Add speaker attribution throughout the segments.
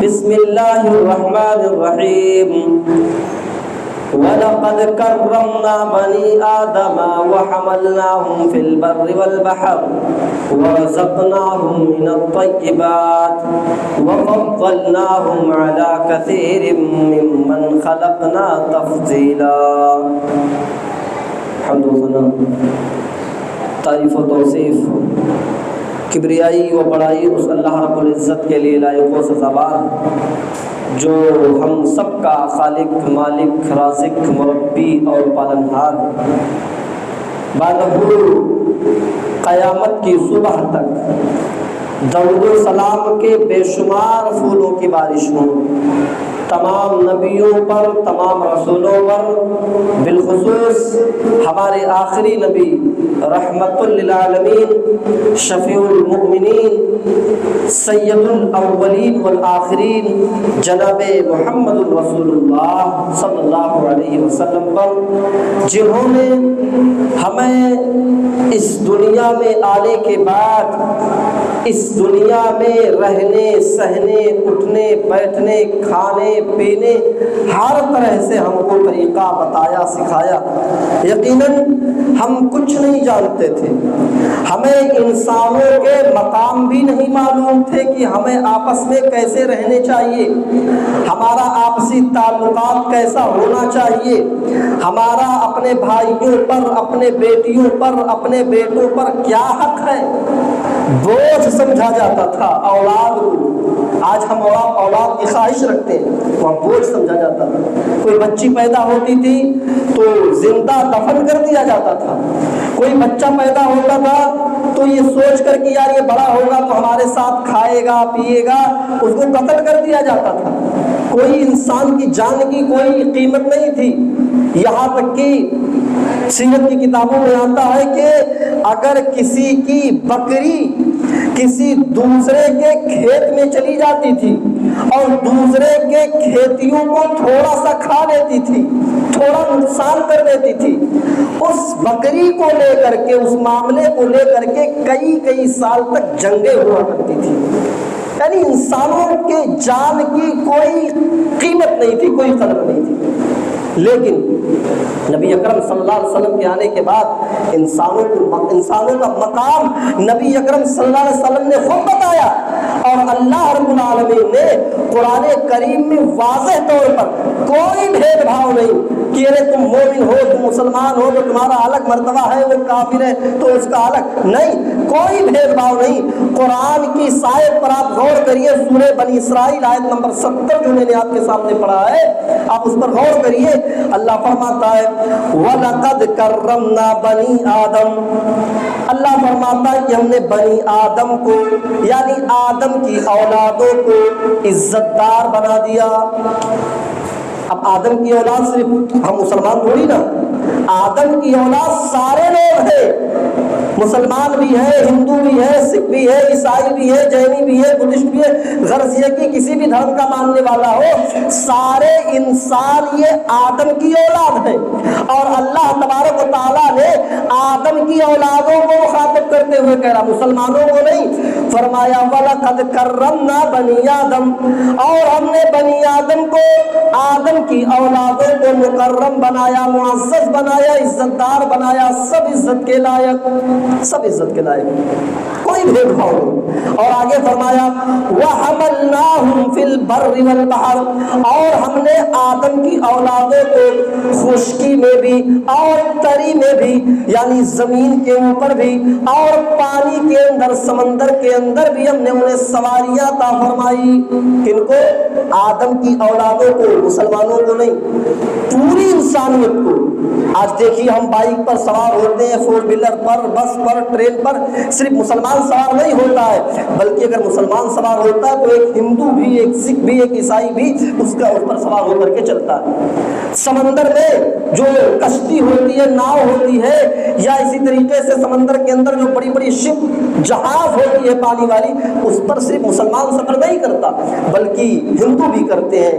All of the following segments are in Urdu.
Speaker 1: بسم اللہ الرحمن الرحیم وَلَقَدْ كَرَّمْنَا بَنِي آدَمَ وَحَمَلْنَاهُمْ فِي الْبَرِّ وَالْبَحْرِ وَرَزَقْنَاهُم مِّنَ الطَّيِّبَاتِ وَفَضَّلْنَاهُمْ عَلَى كَثِيرٍ مِّمَّنْ خَلَقْنَا تَفْضِيلًا۔ حمد و ثنا، تعریف و توصیف، کبریائی و بڑائی اس اللہ رب العزت کے لیے لائق و سزاوار جو ہم سب کا خالق، مالک، رازق، مربی اور پالنہار، بعد قیامت کی صبح تک درود و سلام کے بے شمار پھولوں کی بارش ہوں تمام نبیوں پر، تمام رسولوں پر، بالخصوص ہمارے آخری نبی رحمت للعالمین، شفیع المؤمنین، سید الاولین والآخرین، جناب محمد رسول اللہ صلی اللہ علیہ وسلم پر، جنہوں نے ہمیں اس دنیا میں آنے کے بعد اس دنیا میں رہنے، سہنے، اٹھنے، بیٹھنے، کھانے، پینے، ہر طرح سے ہم کو طریقہ بتایا، سکھایا۔ یقیناً ہم کچھ نہیں جانتے تھے، ہمیں انسانوں کے مقام بھی نہیں معلوم تھے کہ ہمیں آپس میں کیسے رہنے چاہیے، ہمارا آپسی تعلقات کیسا ہونا چاہیے، ہمارا اپنے بھائیوں پر، اپنے بیٹیوں پر، اپنے بیٹوں پر کیا حق ہے، بوجھ سمجھا جاتا تھا اولاد کو۔ آج ہم اولاد کی خواہش رکھتے ہیں، وہ بوجھ سمجھا جاتا تھا۔ کوئی بچی پیدا ہوتی تھی تو زندہ دفن کر دیا جاتا تھا، کوئی بچہ پیدا ہوتا تھا تو یہ سوچ کر کہ یار یہ بڑا ہوگا تو ہمارے ساتھ کھائے گا، پیے گا، اس کو قتل کر دیا جاتا تھا۔ کوئی انسان کی جان کی کوئی قیمت نہیں تھی، یہاں تک کہ سیرت کی کتابوں میں آتا ہے کہ اگر کسی کی بکری کسی دوسرے کے کھیت میں چلی جاتی تھی اور دوسرے کے کھیتیوں کو تھوڑا سا کھا لیتی تھی، تھوڑا نقصان کر دیتی تھی، اس بکری کو لے کر کے، اس معاملے کو لے کر کے کئی سال تک جنگیں ہوا کرتی تھی۔ یعنی انسانوں کے جان کی کوئی قیمت نہیں تھی، کوئی قدر نہیں تھی۔ لیکن نبی اکرم صلی اللہ علیہ وسلم کے آنے کے بعد انسانوں کا مقام نبی اکرم صلی اللہ علیہ وسلم نے خود بتایا، اور اللہ رب العالمین نے قرآن کریم میں واضح طور پر کوئی بھید بھاؤ نہیں کہ ارے تم مومن ہو، تم مسلمان ہو تو تمہارا الگ مرتبہ ہے، وہ کافر ہے تو اس کا الگ نہیں، کوئی بھید بھاؤ نہیں۔ قرآن کی سائر پر آپ غور کریے، سورہ بنی اسرائیل آیت نمبر 70 جو میں نے آپ کے سامنے پڑھا ہے، آپ اس پر غور کریے۔ اللہ فرماتا ہے وَلَقَدْ كَرَّمْنَا بَنِي آدم، اللہ فرماتا ہے کہ ہم نے بنی آدم کو یعنی آدم کی اولادوں کو عزت دار بنا دیا۔ اب آدم کی اولاد صرف ہم مسلمان تھوڑی نا، آدم کی اولاد سارے لوگ ہیں، مسلمان بھی ہے، ہندو بھی ہے، سکھ بھی ہے، عیسائی بھی ہے، جینی بھی ہے، بدھسٹ بھی ہے، غرض یہ کہ کسی بھی دھرم کا ماننے والا ہو، سارے انسان یہ آدم کی اولاد ہیں۔ اور اللہ تبارک و تعالیٰ نے آدم کی اولادوں کو مخاطب کرتے ہوئے کہہ رہا، مسلمانوں کو نہیں، فرمایا وَلَقَدْ كَرَّمْنَا بَنِي آدم، اور ہم نے بنی آدم کو، آدم کی اولادوں کو مکرم بنایا، معزز بنایا، عزت دار بنایا، سب عزت کے لائق، سب عزت کے لائق، کوئی بھید بھاؤ نہیں۔ اور آگے فرمایا وَحَمَلْنَاهُمْ فِي الْبَرِّ وَالْبَحْرِ، اور ہم نے آدم کی اولادوں کو خشکی میں بھی اور تری میں بھی، یعنی زمین کے اوپر بھی اور پانی کے اندر، سمندر کے اندر بھی ہم نے انہیں سواریاں عطا فرمائی۔ کن کو؟ آدم کی اولادوں کو، مسلمانوں کو نہیں، پوری انسانیت کو۔ آج دیکھیے ہم بائک پر سوار ہوتے ہیں، فور ویلر پر، بس پر، ٹرین پر، صرف مسلمان سوار نہیں ہوتا ہے، بلکہ اگر مسلمان سوار ہوتا ہے تو ایک ہندو بھی، ایک سکھ بھی، ایک عیسائی بھی اس پر سوار ہو کر کے چلتا ہے۔ سمندر میں جو کشتی ہوتی ہے، ناؤ ہوتی ہے، یا اسی طریقے سے سمندر کے اندر جو بڑی بڑی شپ، جہاز ہوتی ہے پانی والی، اس پر صرف مسلمان سفر نہیں کرتا بلکہ ہندو بھی کرتے ہیں،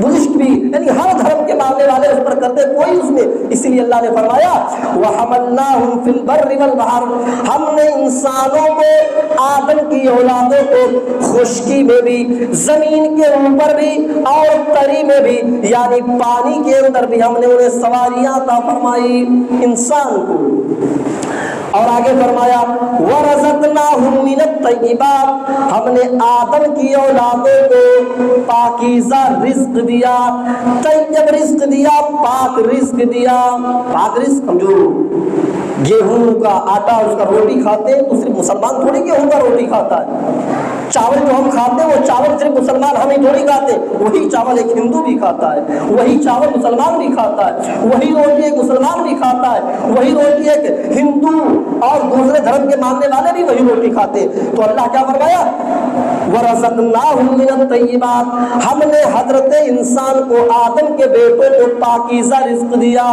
Speaker 1: بدھسٹ بھی، یعنی ہر دھرم کے ماننے والے اس پر کرتے، کوئی اس میں۔ اسی لیے اللہ نے فرمایا وَحَمَلْنَاهُمْ فِي الْبَرِّ وَالْبَحْرِ، ہم نے انسانوں انسانوں کو، آدم کی اولادوں کو خشکی میں بھی، زمین کے اوپر بھی اور تری میں بھی، یعنی پانی کے اندر بھی ہم نے انہیں سواریاں عطا فرمائی انسان کو۔ اور آگے فرمایا وَرَزَقْنَاهُم مِّنَ الطَّيِّبَاتِ، ہم نے آدم کی اولادوں کو پاکیزہ رزق دیا، طیب رزق دیا، پاک رزق دیا۔ پاک رزق ہم جو گیہوں کا آٹا اس کا روٹی کھاتے ہیں تو صرف مسلمان تھوڑی گیہوں کا روٹی کھاتا ہے، چاول جو ہم کھاتے ہیں وہ چاول صرف مسلمان ہم ہی تھوڑی کھاتے ہیں، وہی چاول ایک ہندو بھی کھاتا ہے، وہی چاول مسلمان بھی کھاتا ہے، وہی روٹی ایک مسلمان بھی کھاتا ہے، وہی روٹی ایک ہندو اور دوسرے دھرم کے ماننے والے بھی وہی روٹی کھاتے ہیں۔ تو اللہ کیا فرمایا وَرَزَقْنَاهُم مِّنَ الطَّيِّبَاتِ، ہم نے حضرت انسان کو، آدم کے بیٹوں کو پاکیزہ رزق دیا۔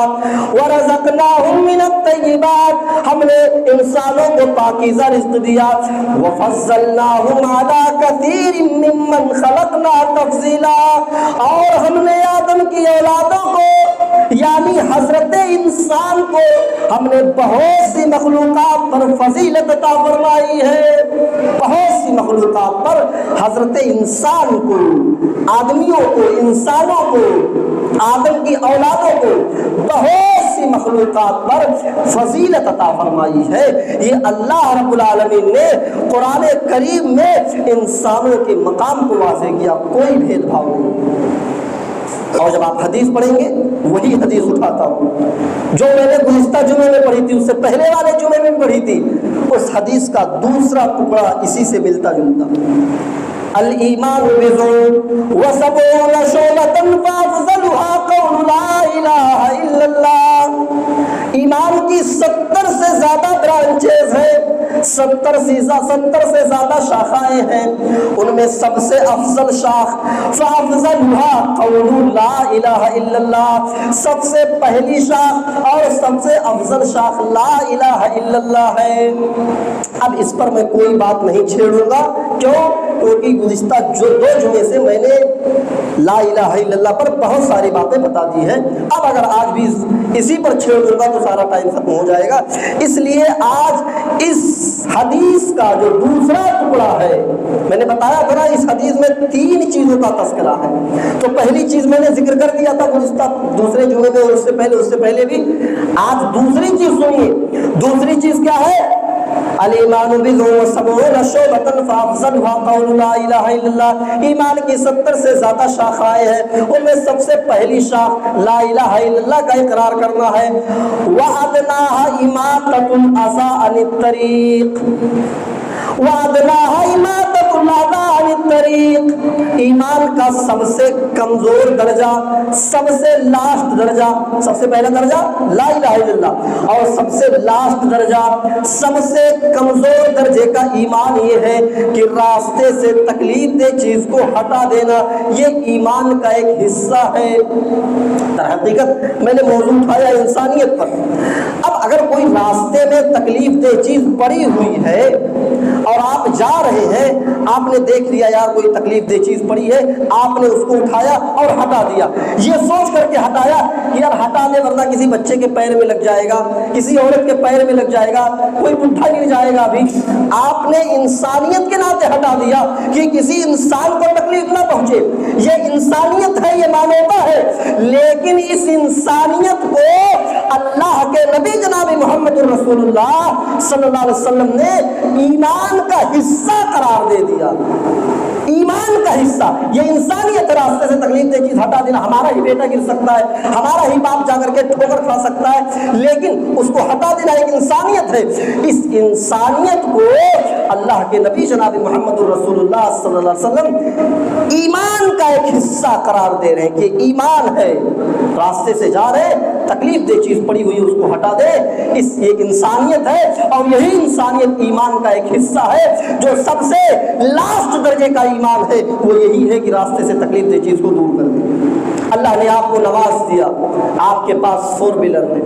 Speaker 1: وَرَزَقْنَاهُم مِّنَ الطَّيِّبَاتِ، ہم نے انسانوں کو پاکیزہ رزق دیا۔ وَفَضَّلْنَاهُمْ عَلَىٰ كَثِيرٍ مِّمَّنْ خَلَقْنَا تَفْضِيلًا، اور ہم نے آدم کی اولادوں کو یعنی حضرت انسان کو ہم نے بہت سی مخلوقات پر فضیلت عطا فرمائی ہے، بہت سی مخلوقات پر حضرت انسان کو، آدمیوں کو، انسانوں کو، آدم کی اولادوں کو بہت سی مخلوقات پر فضیلت عطا فرمائی ہے۔ یہ اللہ رب العالمین نے قرآن کریم میں انسانوں کے مقام کو واضح کیا، کوئی بھید بھاؤ نہیں۔ اور جب آپ حدیث پڑھیں گے وہی حدیث اٹھاتا ہوں جو میں نے گزشتہ جمعے میں پڑھی تھی، اس سے پہلے والے جمعے میں پڑھی تھی، اس حدیث کا دوسرا ٹکڑا اسی سے ملتا جلتا۔ الایمان بضع وسبعون شعبۃ فافضلها قول لا الہ الا اللہ، ایمان کی 70 سے زیادہ برانچز ہیں، 70 سے زیادہ شاخائیں ہیں، ان میں سب سے افضل شاخ فافضلها قول لا الہ الا اللہ، سب سے پہلی شاخ اور سب سے افضل شاخ لا الہ الا اللہ ہے۔ اب اس پر میں کوئی بات نہیں چھیڑوں گا، کیوں؟ کیونکہ گزشتہ جو 2 جمعے سے میں نے لا الہ الا اللہ پر بہت ساری باتیں بتا دی ہیں، اب اگر آج بھی اسی پر چھیڑ دوں گا تو سارا ٹائم ختم ہو جائے گا، اس لیے آج اس حدیث کا جو دوسرا ٹکڑا ہے، میں نے بتایا تھا نا اس حدیث میں 3 چیزوں کا تذکرہ ہے، تو پہلی چیز میں نے ذکر کر دیا تھا گزشتہ دوسرے جمعے میں، اور اس سے پہلے بھی۔ آج دوسری چیز سنیے، دوسری چیز کیا ہے؟ الایمان بضع وسبعون شعبۃ فافضلها قول لا الہ الا اللہ، ایمان کی 70 سے زیادہ شاخائیں ہیں، ان میں سب سے پہلی شاخ لا الہ الا اللہ کا اقرار کرنا ہے۔ وَأَدْنَاهَا إِمَاطَةُ الْأَذَىٰ عَنِ الطَّرِيقِ، وَأَدْنَاهَا إِمَاطَةُ الْأَذَىٰ عَنِ الطَّرِيقِ، ایمان کا سب سے کمزور درجہ، سب سے لاسٹ درجہ، سب سے پہلا درجہ لا الہ الا اللہ، اور سب سے لاسٹ درجہ، سب سے کمزور درجے کا ایمان یہ ہے کہ راستے سے تکلیف دہ چیز کو ہٹا دینا، یہ ایمان کا ایک حصہ ہے۔ در حقیقت میں نے موضوع اٹھایا انسانیت پر۔ اب اگر کوئی راستے میں تکلیف دہ چیز پڑی ہوئی ہے اور آپ جا رہے ہیں، آپ نے دیکھ لیا یار کوئی تکلیف دہ چیز پڑی ہے، آپ نے اس کو اٹھایا اور ہٹا دیا، یہ سوچ کر کے ہٹایا کہ یار ہٹا دے ورنہ کسی بچے کے پیر میں لگ جائے گا، کسی عورت کے پیر میں لگ جائے گا، کوئی بڈھا گر جائے گا ابھی، آپ نے انسانیت کے ناطے ہٹا دیا کہ کسی انسان کو تکلیف نہ پہنچے، یہ انسانیت ہے، یہ مانوتا ہے، لیکن اس انسانیت کو اللہ کے نبی جناب محمد رسول اللہ صلی اللہ علیہ وسلم نے ایمان کا حصہ قرار دے دیا، ایمان کا حصہ۔ یہ انسانیت راستے سے تکلیف دہ چیز ہٹا دینا، ہمارا ہی بیٹا گر سکتا ہے، ہمارا ہی باپ جا کر کے ٹھوکر کھا سکتا ہے، لیکن اس کو ہٹا دینا ایک انسانیت ہے۔ اس انسانیت کو اللہ کے نبی جناب محمد رسول اللہ صلی اللہ علیہ وسلم ایمان کا ایک حصہ قرار دے رہے ہیں کہ ایمان ہے، راستے سے جا رہے تکلیف دہ چیز پڑی ہوئی اس کو ہٹا دے، اس ایک انسانیت ہے، اور یہی انسانیت ایمان کا ایک حصہ ہے۔ جو سب سے لاسٹ درجے کا ایمان ہے وہ یہی ہے کہ راستے سے تکلیف دہ چیز کو دور کر دے۔ اللہ نے آپ کو نواز دیا، آپ کے پاس 4 ویلر ہے،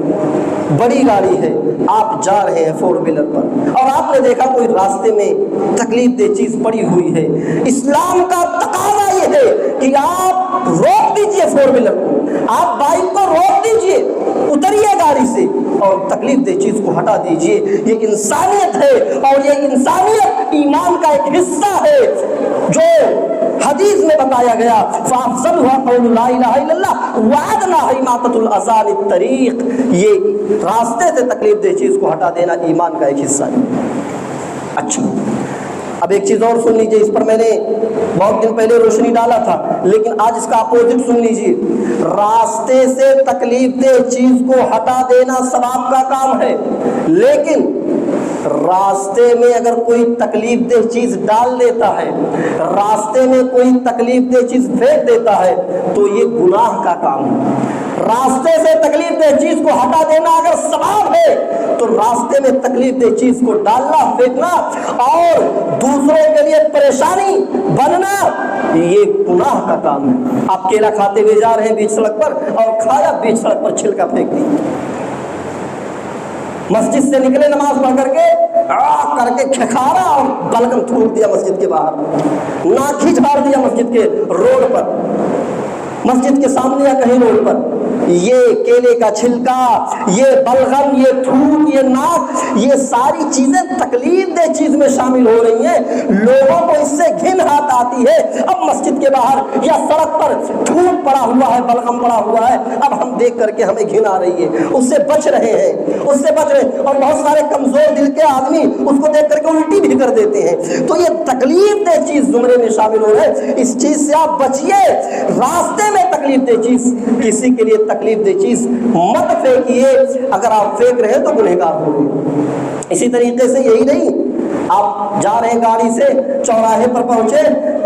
Speaker 1: بڑی گاڑی ہے، آپ جا رہے ہیں 4 ویلر پر، اور آپ نے دیکھا کوئی راستے میں تکلیف دہ چیز پڑی ہوئی ہے، اسلام کا تقاضا یہ ہے کہ آپ روک دیجئے 4 ویلر کو، آپ بائک کو روک دیجئے، اتریے گاڑی سے اور تکلیف دہ چیز کو ہٹا دیجئے. یہ انسانیت ہے اور یہ انسانیت ایمان کا ایک حصہ ہے جو حدیث میں بتایا گیا. فافضلها قول لا الہ الا اللہ وادناها اماطۃ الاذى عن الطریق. یہ راستے سے تکلیف دہ چیز کو ہٹا دینا ایمان کا ایک حصہ ہے. اچھا اب ایک چیز اور سن لیجئے, اس پر میں نے بہت دن پہلے روشنی ڈالا تھا لیکن آج اس کا اپوزٹ سن لیجئے. راستے سے تکلیف دہ چیز کو ہٹا دینا ثواب کا کام ہے, لیکن راستے میں اگر کوئی تکلیف دہ چیز ڈال دیتا ہے, راستے میں کوئی تکلیف دہ چیز پھینک دیتا ہے تو یہ گناہ کا کام ہے. راستے سے تکلیف دہ چیز کو ہٹا دینا اگر ثواب ہے تو راستے میں تکلیف دہ چیز کو ڈالنا, پھینکنا اور دوسروں کے لیے پریشانی بننا یہ گناہ کا کام ہے. آپ کیلا کھاتے ہوئے جا رہے ہیں بیچ سڑک پر اور کھایا بیچ سڑک پر چھلکا پھینک دی. مسجد سے نکلے نماز پڑھ کر کے کھکھارا اور بلغم تھوک دیا مسجد کے باہر, ناک ہی جھاڑ دیا مسجد کے روڈ پر, مسجد کے سامنے یا کہیں روڈ پر. یہ کیلے کا چھلکا, یہ بلغم, یہ تھوک, یہ ناک, یہ ساری چیزیں تکلیف دہ چیز میں شامل ہو رہی ہیں. لوگوں کو اس سے گھن ہاتھ آتی ہے. اب مسجد کے باہر یا سڑک پر تھوک پڑا ہوا ہے, بلغم پڑا ہوا ہے, اب ہم دیکھ کر کے ہمیں گھن آ رہی ہے, اس سے بچ رہے ہیں, اس سے بچ رہے ہیں. اور بہت سارے کمزور دل کے آدمی اس کو دیکھ کر کے الٹی بھی کر دیتے ہیں. تو یہ تکلیف دہ چیز زمرے میں شامل ہو رہے ہیں. اس چیز سے آپ بچیے. راستے میں تکلیف دہ چیز, کسی کے لیے تکلیف دہ چیز مت پھینکیے. اگر آپ پھینک رہے ہیں تو گنہگار ہو گئے. اسی طریقے سے یہی نہیں, آپ جا رہے ہیں گاڑی سے, چوراہے پر پہنچے,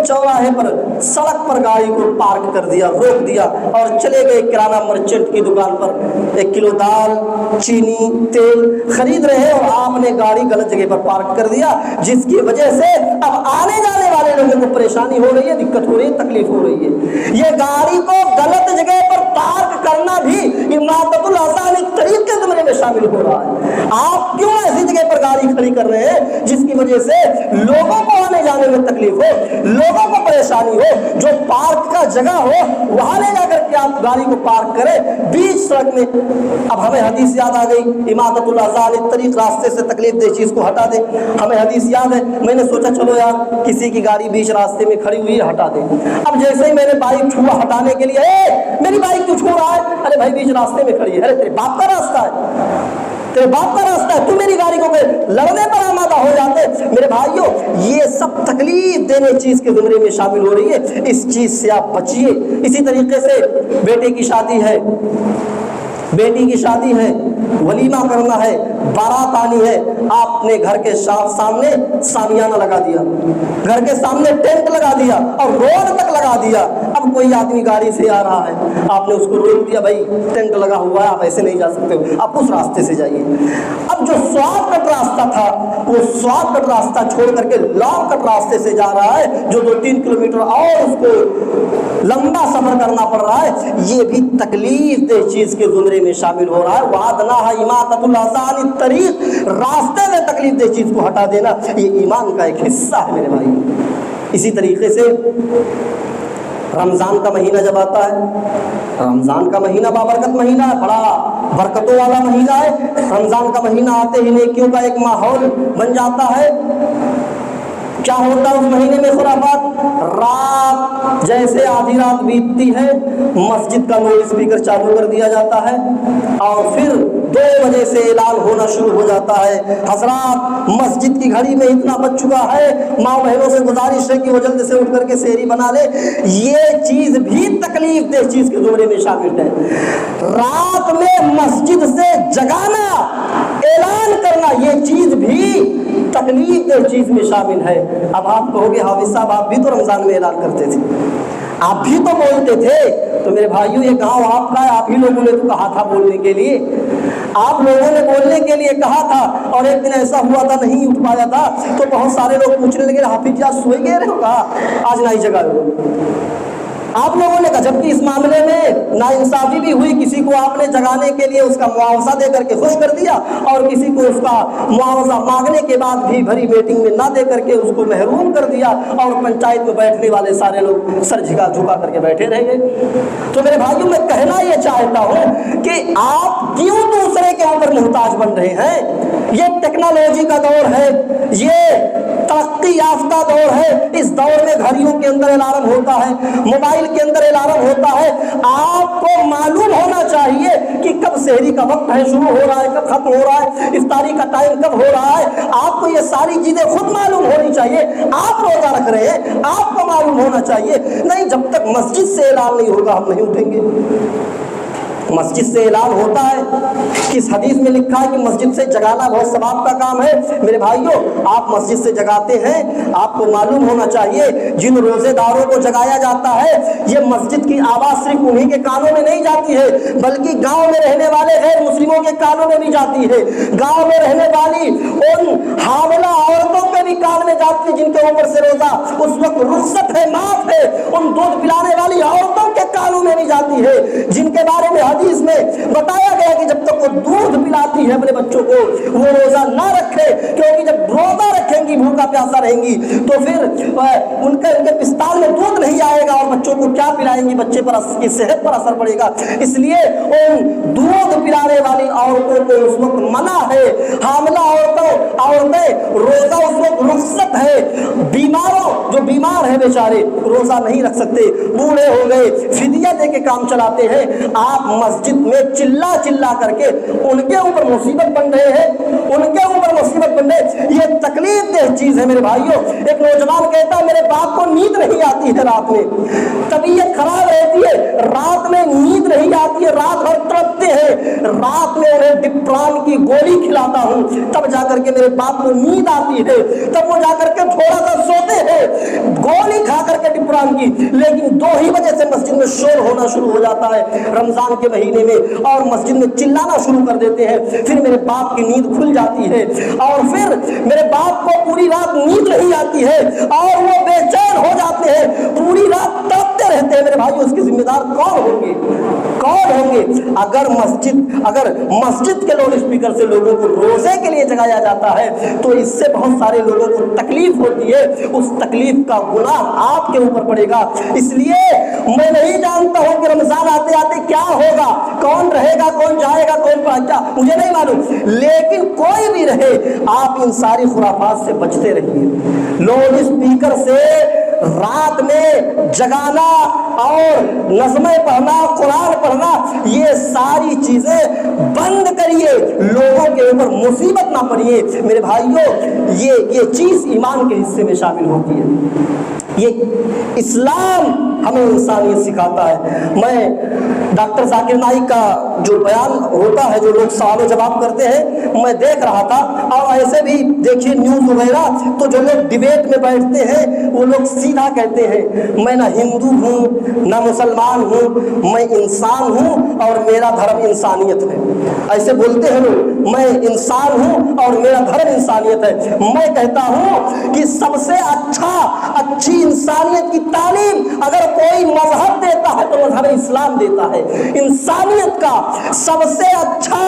Speaker 1: چوراہے پر سڑک پر گاڑی کو پارک کر دیا, روک دیا اور چلے گئے کرانہ مرچنٹ کی دکان پر. 1 کلو دال, چینی, تیل خرید رہے ہیں اور آپ نے گاڑی غلط جگہ پر پارک کر دیا, جس کی وجہ سے اب آنے جانے والے لوگوں کو پریشانی ہو رہی ہے, دقت ہو رہی ہے, تکلیف ہو رہی ہے. یہ گاڑی کو غلط جگہ پر پارک کرنا بھی اماطۃ الاذى عن الطریق کے زمرے میں شامل ہو رہا ہے. آپ کیوں ایسی جگہ پر گاڑی کھڑی کر رہے ہیں جس کی وجہ سے لوگوں کو آنے جانے میں تکلیف ہو, لوگوں کو پریشانی ہو؟ جو پارک کا جگہ ہو وہاں لے جا کر کے آپ گاڑی کو پارک کریں بیچ سڑک میں. اب ہمیں حدیث یاد آ گئی, اماطۃ الاذى عن الطریق, راستے سے تکلیف دہ چیز کو ہٹا دیں. ہمیں حدیث یاد ہے, میں نے سوچا چلو یار کسی کی گاڑی بیچ راستے میں کھڑی ہوئی ہے, ہٹا دیں. اب جیسے ہی میں نے بائک چھوا ہٹانے کے لیے, میری بائک کیوں چھو رہا ہے؟ ارے بھائی بیچ راستے میں کھڑی ہے. ارے تیرے باپ کا راستہ ہے, تیرے باپ کا راستہ ہے, تو میری گاڑی کو لڑنے پر آمادہ ہو جاتے. میرے بھائیوں, یہ سب تکلیف دینے چیز کے زمرے میں شامل ہو رہی ہے. اس چیز سے آپ بچیے. اسی طریقے سے بیٹے کی شادی ہے, بیٹی کی شادی ہے, ولیمہ کرنا ہے, بارات آنی ہے, آپ نے گھر کے سامنے سامیانہ لگا دیا, گھر کے سامنے ٹینٹ لگا دیا اور روڈ تک لگا دیا. اب کوئی آدمی گاڑی سے آ رہا ہے, آپ نے اس کو روک دیا, بھائی ٹینٹ لگا ہوا ہے, آپ ایسے نہیں جا سکتے ہو, آپ اس راستے سے جائیے. اب جو شارٹ کٹ راستہ تھا وہ شارٹ کٹ راستہ چھوڑ کر کے لانگ کٹ راستے سے جا رہا ہے جو 2-3 کلومیٹر اور اس کو لمبا سفر کرنا پڑ رہا ہے. یہ بھی تکلیف دہ چیز کے زمرے میں شامل ہو رہا ہے. وَعَدْنَاهَا اماطۃ الاذى عن الطریق, راستے میں تکلیف دہ چیز کو ہٹا دینا یہ ایمان کا ایک حصہ ہے میرے بھائی. اسی طریقے سے رمضان کا مہینہ جب آتا ہے, رمضان کا مہینہ بابرکت مہینہ ہے, بڑا برکتوں والا مہینہ ہے. رمضان کا مہینہ آتے ہی نیکیوں کا ایک ماحول بن جاتا ہے. کیا ہوتا ہے اس مہینے میں خرافات؟ رات جیسے آدھی رات بیتتی ہے, مسجد کا لوڈ اسپیکر چالو کر دیا جاتا ہے اور پھر 2 بجے سے اعلان ہونا شروع ہو جاتا ہے, حضرات مسجد کی گھڑی میں اتنا بج چکا ہے, ماں بہنوں سے گزارش ہے کہ وہ جلد سے اٹھ کر کے سحری بنا لے. یہ چیز بھی تکلیف دہ چیز کے زمرے میں شامل ہے. رات میں مسجد سے جگانا, اعلان کرنا, یہ چیز بھی تکلیف دہ چیز میں شامل ہے. اب آپ کہو گے حافظ صاحب آپ بھی تو رمضان میں اعلان کرتے تھے, آپ بھی تو بولتے تھے. تو میرے بھائیوں یہ گاؤں آپ کا ہے, آپ ہی لوگوں نے تو کہا تھا بولنے کے لیے, آپ لوگوں نے بولنے کے لیے کہا تھا. اور ایک دن ایسا ہوا تھا نہیں اٹھ پایا تھا تو بہت سارے لوگ پوچھنے لگے حافظ جی آج سوئے گئے رہے ہو, کہا آج نہیں جگہ ہو. آپ لوگوں نے کہا، جبکہ اس معاملے میں ناانصافی بھی ہوئی، کسی کو آپ نے جگانے کے لیے اس کا معاوضہ دے کر کے خوش کر دیا اور کسی کو اس کا معاوضہ مانگنے کے بعد بھی بھری میٹنگ میں نہ دے کر کے اس کو محروم کر دیا، اور پنچایت میں بیٹھنے والے سارے لوگ سر جھکا کر کے بیٹھے رہ گئے۔ تو میرے بھائیوں، میں کہنا یہ چاہتا ہوں کہ آپ کیوں دوسرے کے اوپر محتاج بن رہے ہیں؟ یہ ٹیکنالوجی کا دور ہے، یہ ترقی یافتہ دور ہے، اس دور میں گھڑیوں کے اندر الارم ہوتا ہے، موبائل کے اندر الارم ہوتا ہے۔ آپ کو معلوم ہونا چاہیے کہ کب سحری کا وقت ہے، شروع ہو رہا ہے، کب ختم ہو رہا ہے، افطاری کا ٹائم کب ہو رہا ہے۔ آپ کو یہ ساری چیزیں خود معلوم ہونی چاہیے۔ آپ روزہ رکھ رہے ہیں، آپ کو معلوم ہونا چاہیے۔ نہیں، جب تک مسجد سے اعلان نہیں ہوگا ہم نہیں اٹھیں گے۔ مسجد سے اعلان ہوتا ہے، کس حدیث میں لکھا ہے کہ مسجد سے جگانا بہت ثواب کا کام ہے۔ میرے بھائیوں، آپ مسجد سے جگاتے ہیں، آپ کو معلوم ہونا چاہیے جن روزے داروں کو جگایا جاتا ہے، یہ مسجد کی آواز صرف انہی کے کانوں میں نہیں جاتی ہے، بلکہ گاؤں میں رہنے والے غیر مسلموں کے کانوں میں بھی جاتی ہے۔ گاؤں میں رہنے والی ان حاملہ عورتوں کے بھی کان میں جاتی ہے جن کے اوپر سے روزہ اس وقت رخصت ہے، معاف ہے، ان دودھ پلانے والی عورتوں کے کانوں میں بھی جاتی ہے، جن کے بارے میں حدیث میں بتایا گیا کہ جب تک وہ دودھ پلاتی ہے اپنے بچوں کو، وہ روزہ نہ رکھے، کیونکہ جب روزہ رکھیں گی، بھوکا پیاسا رہیں گی، تو پھر ان کے پستال میں دودھ نہیں آئے گا، اور بچوں کو کیا پلائیں گی، بچے پر کی صحت پر اثر پڑے گا۔ اس لیے ان دودھ پلانے والی عورتوں کو اس وقت منع ہے، حاملہ عورتیں روزہ اس وقت رخصت ہے، بیماروں جو بیمار ہیں بیچارے روزہ نہیں رکھ سکتے، بوڑھے ہو گئے، فدیہ دے کے کام چلاتے ہیں، آپ مسجد میں چلا کر کے ان کے اوپر مصیبت بن رہے ہیں، ان کے اوپر مصیبت بن رہے۔ یہ تکلیف دہ چیز ہے میرے بھائیوں۔ ایک نوجوان کہتا ہے میرے باپ کو نیند نہیں آتی ہے رات میں، طبیعت خراب رہتی ہے، رات میں نیند نہیں آتی ہے، رات بھر تڑپتے ہیں، رات میں انہیں ڈپران کی گولی کھلاتا ہوں، تب جا کر کے میرے باپ کو نیند آتی ہے، تب وہ جا کر کے تھوڑا سا سوتے ہیں، گولی کھا کر کے ڈپران کی۔ لیکن 2 ہی بجے سے مسجد میں شور ہونا شروع ہو جاتا ہے رمضان کے مہینے میں، اور مسجد میں چلانا شروع کر دیتے ہیں، پھر میرے باپ کی نیند کھل جاتی ہے، اور پھر میرے باپ کو پوری رات نیند نہیں آتی ہے، اور وہ بے چین ہو جاتے ہیں، پوری رات تڑپتے رہتے ہیں۔ میرے بھائی، اس کے ذمہ دار کون ہوں گے؟ اگر مسجد کے لاؤڈ اسپیکر سے لوگوں کو روزے کے لیے جگایا جاتا ہے تو اس سے بہت سارے لوگوں کو تکلیف ہوتی ہے، اس تکلیف کا گناہ آپ کے اوپر پڑے گا۔ اس لیے میں نہیں جانتا ہوں کہ رمضان آتے آتے کیا ہوگا، کون رہے گا، کون جائے گا، کون پہنچا، مجھے نہیں معلوم، لیکن کوئی بھی رہے آپ ان ساری خرافات سے بچتے رہیے۔ لاؤڈ اسپیکر سے رات میں جگانا اور نظمیں پڑھنا، قرآن پڑھنا، یہ ساری چیزیں بند کریے، لوگوں کے اوپر مصیبت نہ پڑیے۔ میرے بھائیوں، یہ چیز ایمان کے حصے میں شامل ہوتی ہے۔ یہ اسلام ہمیں انسانیت سکھاتا ہے۔ میں ڈاکٹر ذاکر نائک کا جو بیان ہوتا ہے، جو لوگ سوال و جواب کرتے ہیں، میں دیکھ رہا تھا، اور ایسے بھی دیکھیے نیوز وغیرہ، تو جو لوگ ڈیبیٹ میں بیٹھتے ہیں وہ لوگ سیدھا کہتے ہیں میں نہ ہندو ہوں نہ مسلمان ہوں، میں انسان ہوں اور میرا دھرم انسانیت ہے۔ ایسے بولتے ہیں لوگ، میں انسان ہوں اور میرا دھرم انسانیت ہے۔ میں کہتا ہوں کہ سب سے اچھی انسانیت کی تعلیم اگر کوئی مذہب دیتا ہے تو مذہب اسلام دیتا ہے۔ انسانیت کا سب سے اچھا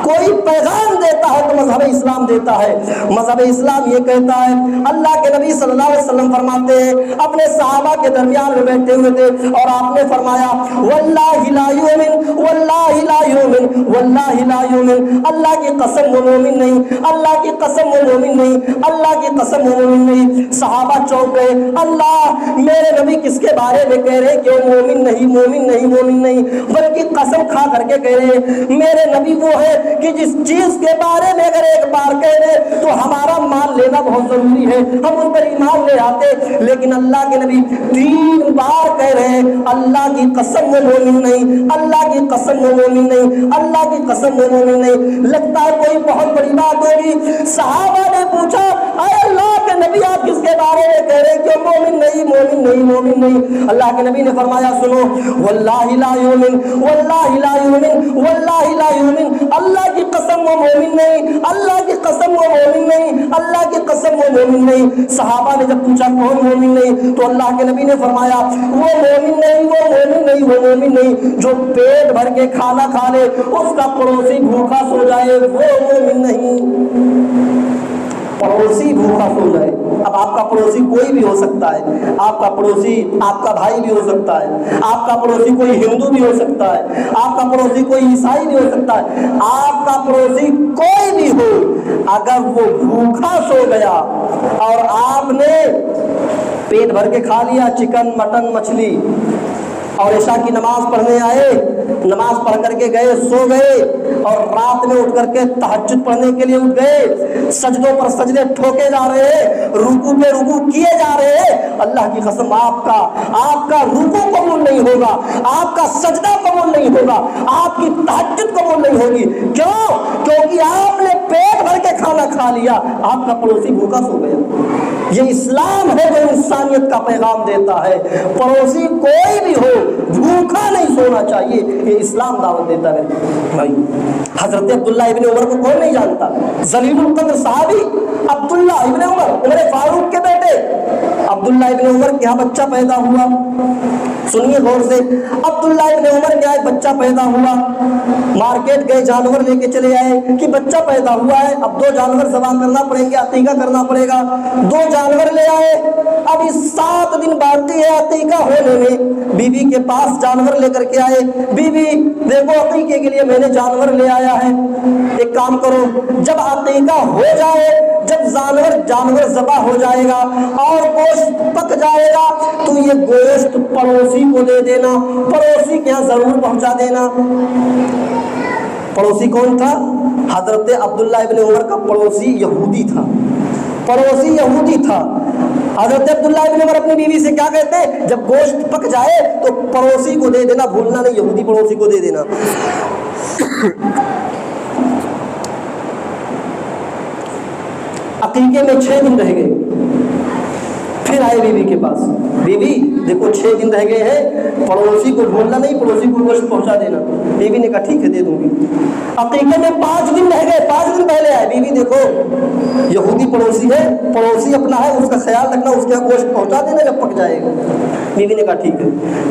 Speaker 1: کوئی پیغام دیتا ہے تو مذہب اسلام دیتا ہے۔ مذہب اسلام یہ کہتا ہے، اللہ کے نبی صلی اللہ علیہ وسلم فرماتے ہیں، اپنے صحابہ کے درمیان میں بیٹھے ہوئے تھے اور آپ نے فرمایا واللہ لا یؤمن واللہ لا یؤمن واللہ لا یؤمن، اللہ کی قسم وہ مومن نہیں، اللہ کی قسم وہ مومن نہیں، اللہ کی قسم وہ مومن نہیں۔ صحابہ چونک گئے، اللہ میرے نبی کس کے بارے میں کہہ رہے کہ وہ مومن نہیں، مومن نہیں، مومن نہیں، بلکہ قسم کھا کر کے کہہ رہے میرے نبی وہ ہے کہ جس چیز کے بارے میں اگر ایک بار کہہ دے تو ہمارا مان لینا بہت ضروری ہے، ہم اس پر ایمان لے آتے۔ لیکن اللہ کے نبی 3 بار کہہ رہے ہیں اللہ کی قسم وہ مومن نہیں، اللہ کی قسم وہ مومن نہیں، اللہ کی قسم وہ مومن نہیں۔ لگتا ہے کوئی بہت بڑی بات ہوگی۔ صحابہ نے پوچھا اے اللہ کے نبی آپ کس کے بارے میں کہہ رہے ہیں کہ مومن نہیں مومن نہیں مومن نہیں؟ اللہ کے نبی نے فرمایا سنو، واللہ لا یؤمن واللہ لا یؤمن واللہ لا یؤمن، اللہ کی قسم وہ مومن نہیں، اللہ کی قسم وہ مومن نہیں، اللہ کی قسم وہ مومن نہیں۔ صحابہ نے جب پوچھا کون مومن نہیں، تو اللہ کے نبی نے فرمایا وہ مومن نہیں وہ مومن نہیں وہ مومن نہیں جو پیٹ بھر کے کھانا کھا لے اس کا پڑوسی بھوکا سو جائے وہ مومن نہیں۔ پڑوسی بھوکا سو جائے، اب آپ کا پڑوسی کوئی بھی ہو سکتا ہے، آپ کا پڑوسی آپ کا بھائی بھی ہو سکتا ہے، آپ کا پڑوسی کوئی ہندو بھی ہو سکتا ہے، آپ کا پڑوسی کوئی عیسائی بھی ہو سکتا ہے، آپ کا پڑوسی کوئی بھی ہو، اگر وہ بھوکا سو گیا اور آپ نے پیٹ بھر کے کھا لیا چکن مٹن مچھلی اور عشاء کی نماز پڑھنے آئے، نماز پڑھ کر کے گئے سو گئے اور رات میں اٹھ کر کے تہجد پڑھنے کے لیے اٹھ گئے، سجدوں پر سجدے ٹھوکے جا رہے ہیں، رکوع پہ رکوع کیے جا رہے ہیں، اللہ کی قسم آپ کا رکوع قبول نہیں ہوگا، آپ کا سجدہ قبول نہیں ہوگا، آپ کی تہجد قبول نہیں ہوگی۔ کیوں؟ کیونکہ آپ نے پیٹ بھر کے کھانا کھا لیا، آپ کا پڑوسی بھوکا سو گیا۔ یہ اسلام ہے جو انسانیت کا پیغام دیتا ہے، پڑوسی کوئی بھی ہو بھوکا نہیں سونا چاہیے، یہ اسلام دعوت دیتا ہے۔ بھائی حضرت عبداللہ ابن عمر کو کون نہیں جانتا؟ ذلیل القدر صحابی عبداللہ ابن عمر، عمر فاروق کے بیٹے عبداللہ ابن عمر کے یہاں بچہ پیدا ہوا۔ سنیے غور سے، عبداللہ ابن عمر کے یہاں بچہ پیدا ہوا، مارکیٹ گئے جانور لے کے چلے آئے کہ بچہ پیدا ہوا ہے، اب 2 جانور ذبح کرنا پڑیں گے، عقیقہ کرنا پڑے گا، 2 جانور لے آئے، اب اس 7 دن باقی ہے عقیقہ ہونے میں، بیوی کے پاس جانور لے کر کے آئے، بیوی دیکھو عقیقے کے لیے میں نے جانور لے آیا ہے، ایک کام کرو جب عقیقہ ہو جائے، جب جانور ذبح ہو جائے گا اور گوشت پک جائے گا تو یہ گوشت پڑوسی کو دے دینا، پڑوسی کے یہاں ضرور پہنچا دینا۔ پڑوسی کون تھا؟ حضرت عبداللہ ابن عمر کا پڑوسی یہودی تھا، پڑوسی یہودی تھا۔ حضرت عبداللہ ابن عمر اپنی بیوی سے کیا کہتے ہیں؟ جب گوشت پک جائے تو پڑوسی کو دے دینا، بھولنا نہیں، یہودی پڑوسی کو دے دینا۔ عقیقے میں 6 دن رہ گئے، پھر آئے بیوی کے پاس، بیوی دیکھو 6 دن رہ گئے ہیں، پڑوسی کو بھولنا نہیں، پڑوسی کو گوشت پہنچا دینا۔ بیوی نے کہا ٹھیک ہے دے دوں گی۔ عقیقے میں 5 دن رہ گئے، 5 دن پہلے آئے، بیوی دیکھو یہودی پڑوسی ہے، پڑوسی اپنا ہے، اس کا خیال رکھنا، اس کے گوشت پہنچا دینا جب پک جائے گا۔ بیوی نے کہا ٹھیک ہے۔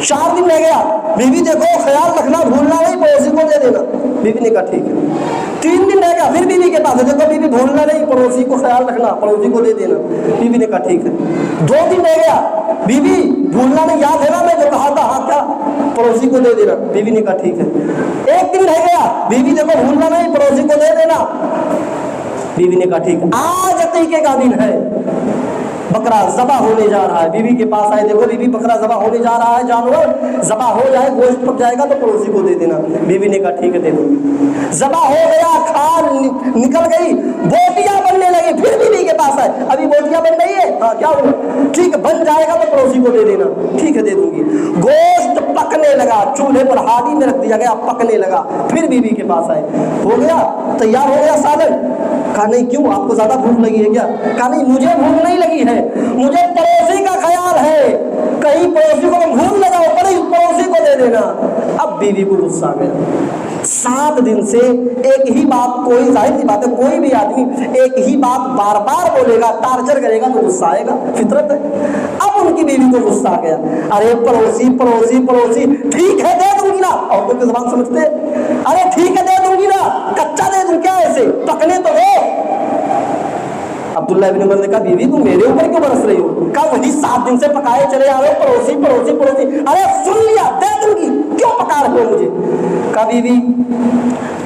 Speaker 1: 4 دن رہ گیا، بیوی دیکھو خیال رکھنا، بھولنا نہیں، پڑوسی کو دے دینا۔ بیوی نے کہا ٹھیک ہے۔ 3 دن رہ گیا، پھر بیوی کے پاس ہے، دیکھو بیوی بھولنا نہیں، پڑوسی کو خیال رکھنا، پڑوسی کو دے دینا۔ بیوی نے کہا ٹھیک ہے۔ 2 دن رہ گیا، بیوی بھولنا نہیں، یاد ہے نا میں جو کہا تھا، ہاں کیا، پڑوسی کو دے دینا۔ بیوی نے کہا ٹھیک ہے۔ 1 دن رہ گیا، بیوی دیکھو بھولنا نہیں، پڑوسی کو دے دینا۔ بیوی نے کہا ٹھیک ہے۔ آج عقیقے کا دن ہے، بکرا ذبح ہونے جا رہا ہے، بیوی کے پاس آئے، دیکھو بیوی بکرا ذبح ہونے جا رہا ہے، جانور ذبح ہو جائے، گوشت پک جائے گا تو پڑوسی کو دے دینا۔ بیوی نے کہا ٹھیک ہے دے دوں گی۔ ذبح ہو گیا، کھال نکل گئی، بوٹیاں بننے لگی، پھر بیوی کے پاس آئے، ابھی بوٹیاں بن رہی ہے، ہاں کیا ہوا؟ ٹھیک ہے بن جائے گا تو پڑوسی کو دے دینا۔ ٹھیک ہے دے دوں گی۔ گوشت پکنے لگا، چولہے پر ہانڈی میں رکھ دیا گیا، پکنے لگا، پھر بیوی کے پاس آئے، ہو گیا تیار ہو گیا سالن؟ کہا نہیں، کیوں آپ کو زیادہ بھوک لگی ہے کیا؟ کہا نہیں مجھے بھوک نہیں لگی ہے، مجھے پڑوسی کا خیال ہے، کہیں پڑوسی کو بھول نہ جاؤ، پڑوسی کو دے دینا۔ اب بیوی کو غصہ آ گیا۔ 7 دن سے ایک ہی بات، کوئی ظاہر سی بات ہے، کوئی بھی آدمی ایک ہی بات بار بار بولے گا، ٹارچر کرے گا تو غصہ آئے گا، فطرت ہے۔ اب ان کی بیوی کو غصہ آ گیا، ارے پڑوسی پڑوسی پڑوسی، ٹھیک ہے دے دوں گی نا، عورتوں کی زبان سمجھتے، ارے ٹھیک ہے دے دوں گی نا، کچا دے دوں کیا، ایسے پکنے تو دو۔ عبداللہ ابن عمر نے کہا بیوی تم میرے اوپر کیوں برس رہی ہو؟ کہا وہی 7 دن سے پکائے چلے آ رہے ہو، پڑوسی پڑوسی پڑوسی، ارے سن لیا دے دوں گی، کیوں پکا رہے ہو مجھے؟ کہا بیوی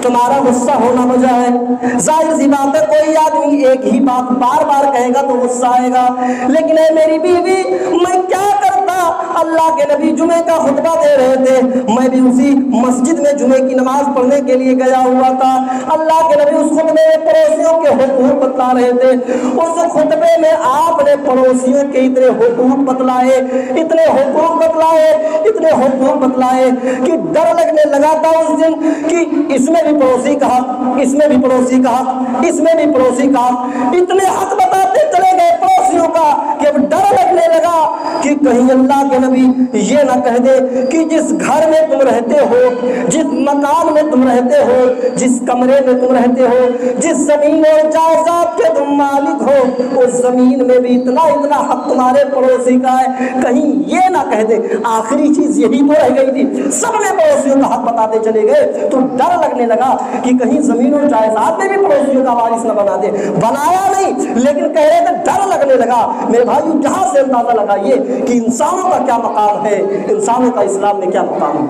Speaker 1: تمہارا غصہ ہونا وجہ ہے، ظاہر سی بات ہے کوئی آدمی ایک ہی بات بار بار کہے گا تو غصہ آئے گا، لیکن اے میری بیوی میں کیا کرتا، اللہ کے نبی جمعے کا خطبہ دے رہے تھے، میں بھی اسی مسجد میں جمعے کی نماز پڑھنے کے لیے گیا ہوا تھا، اللہ کے نبی اس خطبے میں پڑوسیوں کے حقوق بتلا رہے تھے، اس خطبے میں آپ نے پڑوسیوں کے اتنے حقوق بتلائے، اتنے حقوق بتلائے، اتنے حقوق بتلائے کہ ڈر لگنے لگا تھا اس دن کہ اس میں بھی پڑوسی کا حق، اس میں بھی پڑوسی کا حق، اس میں بھی پڑوسی کا حق، اتنے حق بتاتے چلے گئے، پڑوسی پڑوسیوں کا کہ اب ڈر لگنے لگا کہ کہیں اللہ کے نبی یہ نہ کہہ دے کہ جس گھر میں تم رہتے ہو، جس مکان میں تم رہتے ہو، جس کمرے میں تم رہتے ہو، جس زمین اور جائیداد کے تم مالک ہو، اس زمین میں بھی اتنا حق تمہارے پڑوسی کا ہے، کہیں یہ نہ کہہ دے۔ آخری چیز یہی تو رہ گئی تھی، سب نے پڑوسیوں کا حق بتاتے چلے گئے تو ڈر لگنے لگا کہ کہیں زمین اور جائیداد میں بھی پڑوسیوں کا وارث نہ بنا دے۔ بنایا نہیں لیکن کہہ رہے تھے، ڈر لگنے لگا۔ میرے بھائیو جہاں سے اندازہ لگائیے کہ انسانوں کا کیا مقام ہے، انسانوں کا اسلام میں کیا مقام ہے۔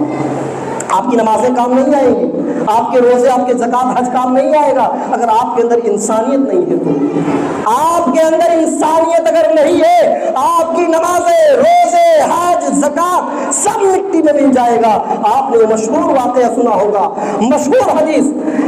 Speaker 1: آپ کی نمازیں کام نہیں آئیں گی، آپ کے روزے، آپ کے زکوٰۃ، حج کام نہیں آئے گا اگر آپ کے اندر انسانیت نہیں ہے تو۔ آپ کے اندر انسانیت اگر نہیں ہے، آپ کی نمازیں، روزے، حج، زکوٰۃ سب مٹی میں مل جائے گا۔ آپ نے مشہور واقعہ سنا ہوگا، مشہور حدیث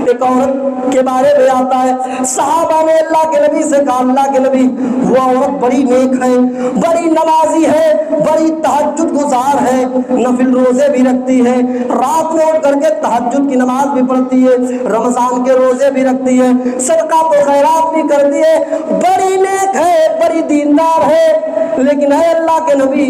Speaker 1: ایک عورت کے بارے میں آتا ہے، صحابہ نے اللہ کے نبی سے کہا، اللہ کے نبی وہ عورت بڑی نیک ہے، بڑی نمازی ہے، بڑی تہجد گزار ہے، نفل روزے بھی رکھتی ہے، رات میں اٹھ کر کے تہجد کی نماز بھی پڑھتی ہے، رمضان کے روزے بھی رکھتی ہے، صدقہ و خیرات بھی کرتی ہے، بڑی نیک ہے، بڑی دیندار ہے، لیکن اے اللہ کے نبی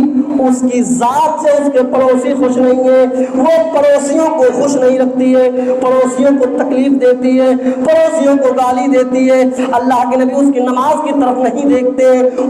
Speaker 1: اس کی ذات سے اس کے پڑوسی خوش نہیں ہے، وہ پڑوسیوں کو خوش نہیں رکھتی ہے، پڑوسیوں کو تکلیف دیتی ہے، پڑوسیوں کو گالی دیتی ہے۔ اللہ کے نبی اس کی نماز کی طرف نہیں دیکھتے،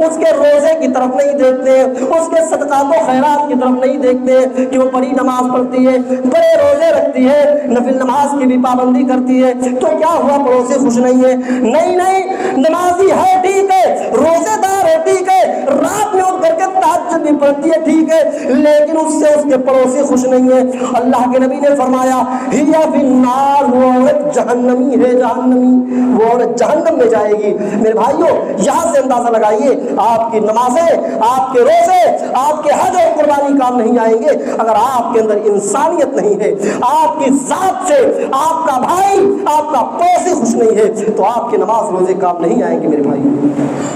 Speaker 1: اس کے روزے کی طرف نہیں دیکھتے، اس کے صدقات و خیرات کی طرف نہیں دیکھتے کہ وہ بڑی نماز پڑھتی ہے، بڑے روزے رکھتی ہے، نفل نماز کی بھی پابندی کرتی ہے، تو کیا ہوا پڑوسی خوش نہیں ہے؟ نہیں، نمازی ہے ٹھیک ہے، روزے دار ہے ٹھیک ہے، رات میں اٹھ کر کے تہجد بھی پڑھتی ہے ٹھیک ہے، لیکن اس سے اس کے پڑوسی خوش نہیں ہے۔ اللہ کے نبی نے فرمایا ہِیَ فِی النَّارِ، وہ عورت جہنمی ہے، جہنمی، وہ عورت جہنم میں جائے گی۔ میرے بھائیو یہاں سے اندازہ لگائیے، آپ کی نمازیں، آپ کے روزے، آپ کے حج اور قربانی کام نہیں آئیں گے اگر آپ کے اندر انسانیت نہیں ہے، آپ کی ذات سے آپ کا بھائی، آپ کا پڑوسی خوش نہیں ہے تو آپ کی نماز روزے کام نہیں آئیں گے میرے بھائی۔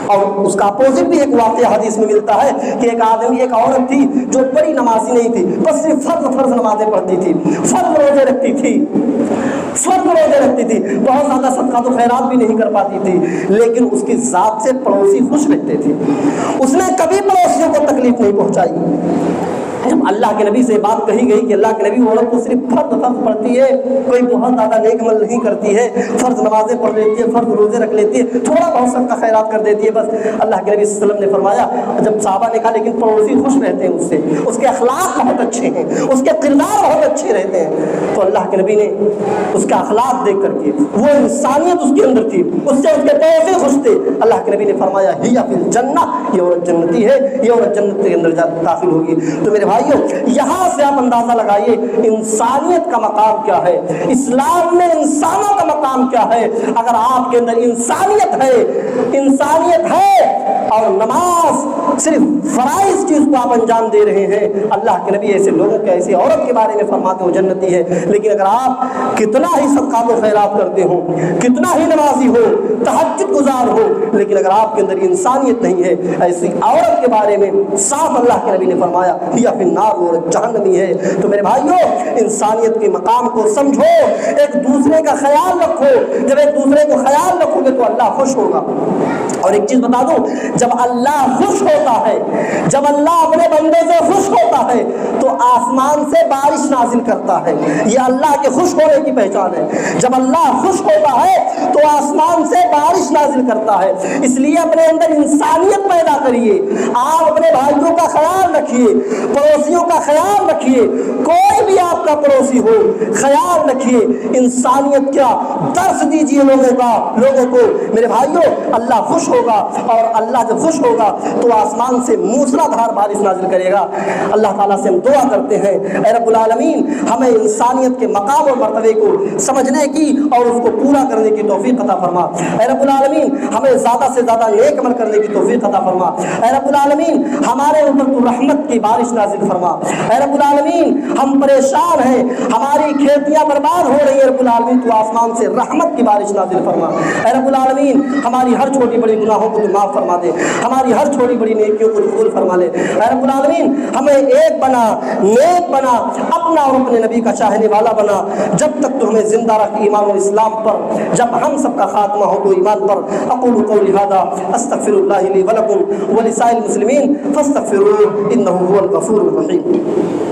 Speaker 1: اور اس کا اپوزٹ بھی ایک واقعہ حدیث میں ملتا ہے کہ ایک آدمی، ایک عورت تھی جو بڑی نمازی نہیں تھی، بس صرف فرض نمازیں پڑھتی تھی، فرض روزے رکھتی تھی، بہت زیادہ صدقات و خیرات بھی نہیں کر پاتی تھی، لیکن اس کی ذات سے پڑوسی خوش رہتے تھے، اس نے کبھی پڑوسیوں کو تکلیف نہیں پہنچائی۔ جب اللہ کے نبی سے بات کہی گئی کہ اللہ کے نبی عورت کو صرف فرض پڑھتی ہے، کوئی بہت زیادہ نیک عمل نہیں کرتی ہے، فرض نمازیں پڑھ لیتی ہے، فرض روزے رکھ لیتی ہے، تھوڑا بہت صدقہ خیرات کر دیتی ہے بس، اللہ کے نبی صلی اللہ علیہ وسلم نے فرمایا، جب صحابہ نے کہا لیکن پڑوسی خوش رہتے ہیں اس سے، اس کے اخلاق بہت اچھے ہیں، اس کے کردار بہت اچھے رہتے ہیں، تو اللہ کے نبی نے اس کا اخلاق دیکھ کر کے، وہ انسانیت اس کے اندر تھی، اس سے اس کے پڑوسی خوش تھے، اللہ کے نبی نے فرمایا ہِیَ فِی الجنہ، یہ عورت جنتی ہے، یہ عورت جنت کے اندر داخل ہوگی۔ تو میرے بھائیو یہاں سے آپ اندازہ لگائیے انسانیت کا مقام کیا ہے، اسلام میں انسانوں کا مقام کیا ہے۔ اگر آپ کے اندر انسانیت ہے اور نماز صرف فرائض چیز کو آپ انجام دے رہے ہیں، اللہ کے نبی ایسے لوگوں کے، ایسی عورت کے بارے میں فرماتے ہو جنتی ہے۔ لیکن اگر آپ کتنا ہی صدقات و خیرات کرتے ہو، کتنا ہی نمازی ہو، تہجد گزار ہو، لیکن اگر آپ کے اندر انسانیت نہیں ہے، ایسی عورت کے بارے میں صاف اللہ کے نبی نے فرمایا ہِیَ فِی النَّارِ، وہ جہنمی ہے۔ تو میرے بھائیو انسانیت کے مقام کو سمجھو، ایک دوسرے کا خیال رکھو، جب ایک دوسرے کو خیال رکھو گے تو اللہ خوش ہوگا۔ اور ایک چیز بتا دوں، جب اللہ خوش ہوتا ہے، جب اللہ اپنے بندے سے خوش ہوتا ہے تو آسمان سے بارش نازل کرتا ہے، یہ اللہ کے خوش ہونے کی پہچان ہے۔ جب اللہ خوش ہوتا ہے تو آسمان سے بارش نازل کرتا ہے۔ اس لیے اپنے اندر انسانیت پیدا کریے، آپ اپنے بھائیوں کا خیال رکھیے، پڑوسیوں کا خیال رکھیے، کوئی بھی آپ کا پڑوسی ہو خیال رکھیے، انسانیت کیا درس دیجیے لوگوں کو۔ میرے بھائیوں اللہ خوش ہوگا، اور اللہ جب خوش ہوگا تو آسمان سے موسلا دھار بارش نازل کرے گا۔ اللہ تعالیٰ سے ہم دعا کرتے ہیں اے رب العالمین ہمیں انسانیت کے مقام اور مرتبے کو سمجھنے کی اور اس کو پورا کرنے کی توفیق عطا فرما۔ اے رب العالمین ہمیں زیادہ سے زیادہ نیک عمل کرنے کی توفیق عطا فرما۔ اے رب العالمین ہمارے اوپر تو رحمت کی بارش نازل فرما۔ اے رب العالمین ہم پریشان ہیں، ہماری کھیتیاں برباد ہو رہی ہیں، رب العالمین تو آسمان سے رحمت کی بارش نازل فرما۔ اے رب العالمین ہماری ہر چھوٹی بڑی گناہوں کو معاف فرما دے، ہماری ہر چھوٹی بڑی نیکیوں کو قبول فرما لے۔ اے رب العالمین ہمیں ایک بنا، نیک بنا، اپنا اور اپنے نبی کا چاہنے والا بنا۔ جب تک تو ہمیں زندہ رکھ ایمان و اسلام پر، جب ہم سب کا خاتمہ ہو تو ایمان پر۔ اقول قولی ھذا استغفر اللہ لی ولکم ولسائر المسلمین فاستغفروہ انہ هو الغفور الرحیم۔